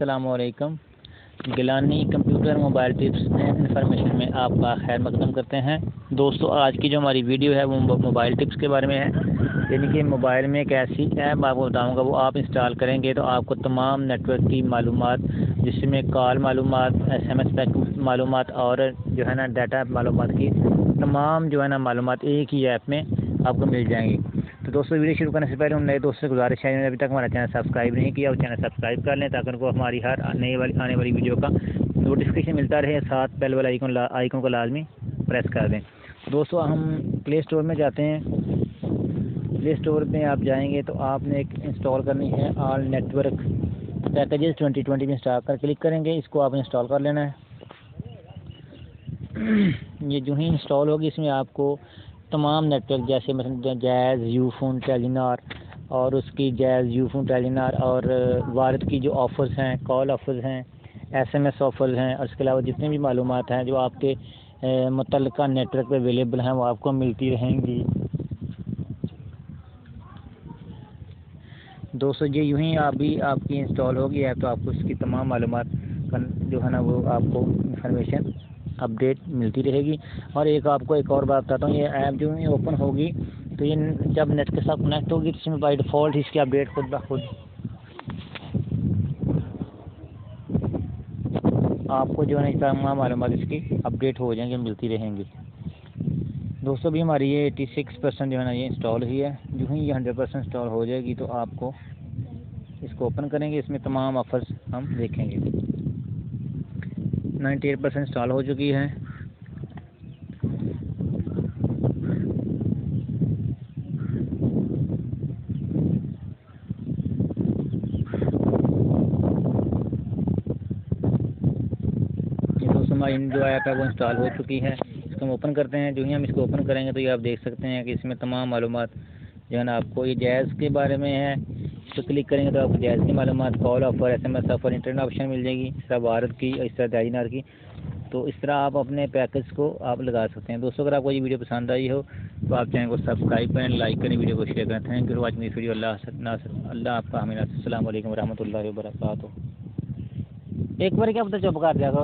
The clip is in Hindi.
अस्सलामुअलैकुम। Gilani computer mobile tips and information में आपका खैर मकदम करते हैं। दोस्तों, आज की जो हमारी वीडियो है वो मोबाइल टिप्स के बारे में है। यानी कि मोबाइल में एक ऐसी ऐप आपको बताऊंगा, वो आप इंस्टॉल करेंगे तो आपको तमाम नेटवर्क की मालूमात, जिसमें कॉल मालूमात, SMS पैक मालूमात और जो है ना डाटा मालूमात की तमाम जो है ना मालूमात एक ही ऐप में आपको मिल जाएंगी। तो दोस्तों, वीडियो शुरू करने से पहले उन नए दोस्तों से गुजारिश है, अभी तक हमारा चैनल सब्सक्राइब नहीं किया, और चैनल सब्सक्राइब कर लें ताकि उनको हमारी हर आने वाली वीडियो का नोटिफिकेशन मिलता रहे। साथ बेल वाला आइकन को लाजमी प्रेस कर दें। दोस्तों, हम प्ले स्टोर में जाते हैं। प्ले स्टोर में आप जाएंगे तो आपने एक इंस्टॉल करनी है ऑल नेटवर्क पैकेजेस 2020 में इंस्टॉल कर क्लिक करेंगे। इसको आप इंस्टॉल कर लेना है। ये जो ही इंस्टॉल होगी, इसमें आपको तमाम नेटवर्क जैसे मतलब जैज़, यूफोन, टेलीनॉर और उसकी जैज़, यूफोन, टेलीनॉर और वारद की जो ऑफ़र्स हैं, कॉल ऑफ़र्स हैं, SMS ऑफ़र्स हैं, और इसके अलावा जितनी भी मालूमात हैं जो आपके मुतल्लिका नेटवर्क पे अवेलेबल हैं वो आपको मिलती रहेंगी। दोस्तों, ये यूँ ही आपकी इंस्टॉल होगी ऐप तो आपको इसकी तमाम मालूमात जो है ना वो आपको इंफॉर्मेशन अपडेट मिलती रहेगी। और आपको एक और बात बताता हूँ, ये ऐप जो है ओपन होगी तो ये जब नेट के साथ कनेक्ट होगी तो इसमें बाय डिफ़ॉल्ट इसकी अपडेट खुद ब खुद आपको जो है तमाम मालूमात इसकी अपडेट हो जाएंगी, मिलती रहेंगी। दोस्तों, भी हमारी ये 86% जो है ना ये इंस्टॉल हुई है। जो ही ये 100% इंस्टॉल हो जाएगी तो आपको इसको ओपन करेंगे, इसमें तमाम ऑफ़र्स हम देखेंगे। 98% इंस्टॉल हो चुकी है। दोस्तों, हमारी जो ऐप है वो इंस्टॉल हो चुकी है। इसको हम ओपन करते हैं। जो ही हम इसको ओपन करेंगे तो ये आप देख सकते हैं कि इसमें तमाम मालूमात जो है ना आपको ये जैज़ के बारे में है। इस पर क्लिक करेंगे तो आपको जैज़ की मालूमात, call offer, SMS offer, internet option मिल जाएगी, इस तरह वारद की और इस तरह टेलीनॉर की। तो इस तरह आप अपने पैकेज को आप लगा सकते हैं। दोस्तों, अगर आपको ये वीडियो पसंद आई हो तो आप चैनल को सब्सक्राइब करें, लाइक करें, वीडियो को शेयर करें। Thank you for watching this video. अल्लाह आपका हमेशा। अस्सलाम वालेकुम रहमतुल्लाहि व बरकातहू। एक बार क्या पता चुप कर जाएगा।